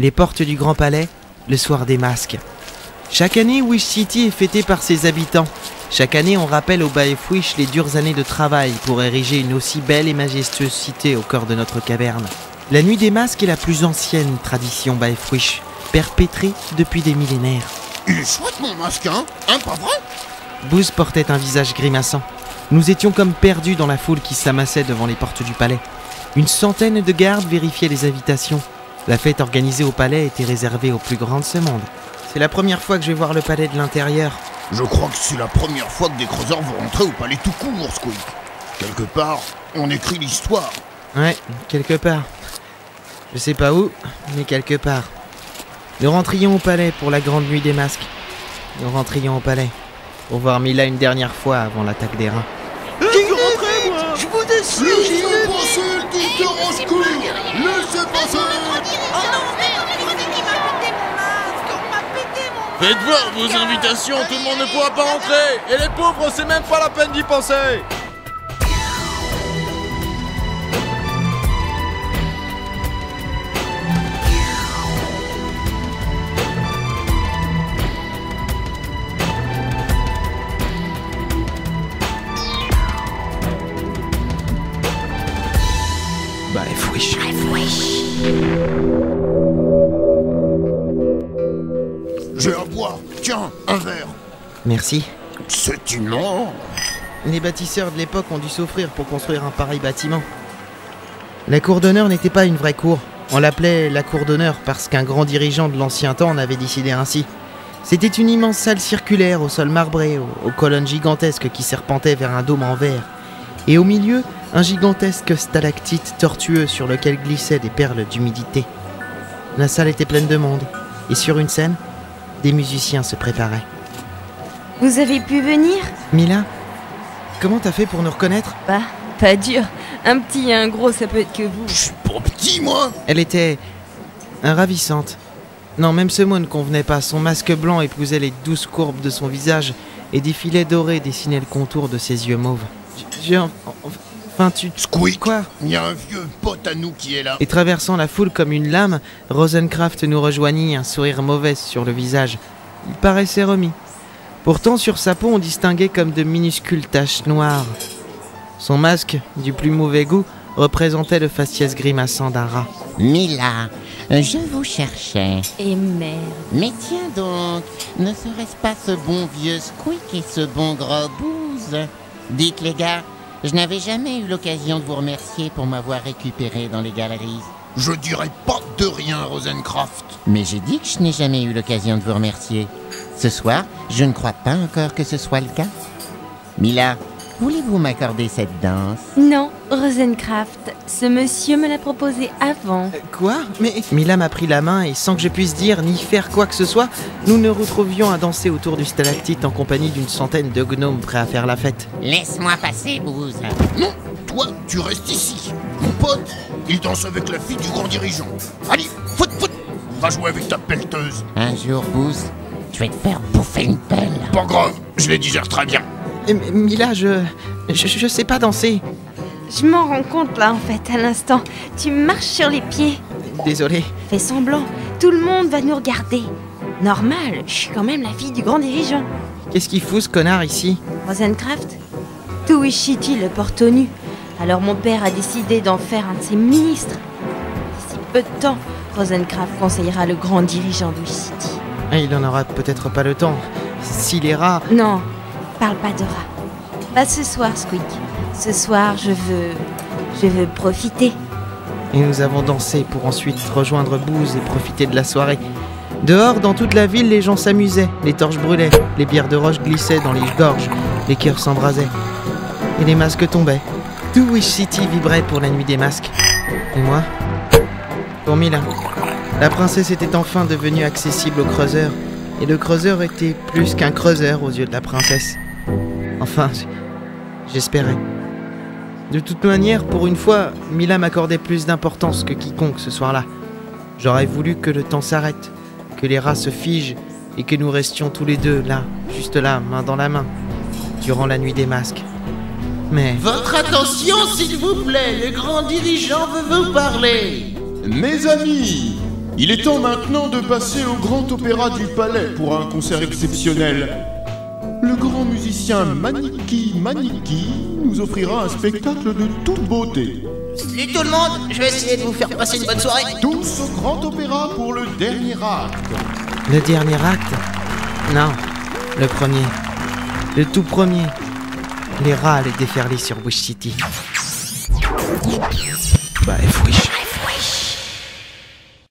les portes du Grand Palais, le soir des masques. Chaque année, Wish City est fêtée par ses habitants. Chaque année, on rappelle au Baefwish les dures années de travail pour ériger une aussi belle et majestueuse cité au cœur de notre caverne. La nuit des masques est la plus ancienne tradition Baefwish, perpétrée depuis des millénaires. Il est chouette mon masque, hein? Hein, pas vrai? Booz portait un visage grimaçant. Nous étions comme perdus dans la foule qui s'amassait devant les portes du palais. Une centaine de gardes vérifiaient les invitations. La fête organisée au palais était réservée aux plus grands de ce monde. C'est la première fois que je vais voir le palais de l'intérieur. Je crois que c'est la première fois que des creuseurs vont rentrer au palais tout court, Squeak. Quelque part, on écrit l'histoire. Ouais, quelque part. Je sais pas où, mais quelque part. Nous rentrions au palais pour la grande nuit des masques. Nous rentrions au palais pour voir Mila une dernière fois avant l'attaque des reins. Je vous assure, laissez passer le type de Roche-Cour. Laissez passer. Faites voir vos invitations, tout le monde ne pourra pas entrer. Et les pauvres, c'est même pas la peine d'y penser. Baefwish. J'ai à boire. Tiens, un verre. Merci. C'est immense. Les bâtisseurs de l'époque ont dû s'offrir pour construire un pareil bâtiment. La cour d'honneur n'était pas une vraie cour. On l'appelait la cour d'honneur parce qu'un grand dirigeant de l'ancien temps en avait décidé ainsi. C'était une immense salle circulaire au sol marbré, aux colonnes gigantesques qui serpentaient vers un dôme en verre. Et au milieu, un gigantesque stalactite tortueux sur lequel glissaient des perles d'humidité. La salle était pleine de monde, et sur une scène, des musiciens se préparaient. Vous avez pu venir? Mila, comment t'as fait pour nous reconnaître? Bah, pas dur. Un petit et un gros, ça peut être que vous. Je suis pas petit, moi. Elle était ravissante. Non, même ce mot ne convenait pas. Son masque blanc épousait les douces courbes de son visage et des filets dorés dessinaient le contour de ses yeux mauves. Enfin, tu... Squeak. Quoi? Il y a un vieux pote à nous qui est là. Et traversant la foule comme une lame, Rosencraft nous rejoignit, un sourire mauvais sur le visage. Il paraissait remis. Pourtant, sur sa peau, on distinguait comme de minuscules taches noires. Son masque, du plus mauvais goût, représentait le faciès grimaçant d'un rat. Mila, je vous cherchais. Et merde. Mais tiens donc, ne serait-ce pas ce bon vieux Squeak et ce bon gros Booz? Dites les gars, je n'avais jamais eu l'occasion de vous remercier pour m'avoir récupéré dans les galeries. Je dirais pas de rien, Rosencraft. Mais j'ai dit que je n'ai jamais eu l'occasion de vous remercier. Ce soir, je ne crois pas encore que ce soit le cas. Mila, voulez-vous m'accorder cette danse? Non, Rosencraft, ce monsieur me l'a proposé avant. Quoi? Mais Mila m'a pris la main et sans que je puisse dire ni faire quoi que ce soit, nous nous retrouvions à danser autour du stalactite en compagnie d'une centaine de gnomes prêts à faire la fête. Laisse-moi passer, Booz. Non, toi, tu restes ici. Mon pote, il danse avec la fille du grand dirigeant. Allez, foot, va jouer avec ta pelleteuse. Un jour, Booz, je vais te faire bouffer une pelle. Pas grave, je les digère très bien. Mila, je sais pas danser. Je m'en rends compte là en fait, à l'instant. Tu marches sur les pieds. Désolé. Fais semblant, tout le monde va nous regarder. Normal, je suis quand même la fille du grand dirigeant. Qu'est-ce qu'il fout ce connard ici? Rosencraft, tout Wish City le porte au nu. Alors mon père a décidé d'en faire un de ses ministres. D'ici peu de temps, Rosencraft conseillera le grand dirigeant de Wish City. Il en aura peut-être pas le temps. S'il est rat... Non, parle pas de rat. Pas ce soir, Squeak. Ce soir, je veux profiter. Et nous avons dansé pour ensuite rejoindre Booz et profiter de la soirée. Dehors, dans toute la ville, les gens s'amusaient. Les torches brûlaient, les bières de roche glissaient dans les gorges, les cœurs s'embrasaient. Et les masques tombaient. Tout Wish City vibrait pour la nuit des masques. Et moi? Pour Mila. La princesse était enfin devenue accessible aux creuseurs. Et le creuseur était plus qu'un creuseur aux yeux de la princesse. Enfin, j'espérais. De toute manière, pour une fois, Mila m'accordait plus d'importance que quiconque ce soir-là. J'aurais voulu que le temps s'arrête, que les rats se figent et que nous restions tous les deux là, juste là, main dans la main, durant la nuit des masques. Mais... Votre attention, s'il vous plaît, le grand dirigeant veut vous parler. Mes amis, Il est temps maintenant de passer au Grand Opéra du Palais pour un concert exceptionnel. Le grand musicien Maniki nous offrira un spectacle de toute beauté. Salut tout le monde, je vais essayer de vous faire passer une bonne soirée. Tous au Grand Opéra pour le dernier acte. Le dernier acte? Non, le premier. Le tout premier. Les rats allaient déferler sur Wish City. Bah, Wish.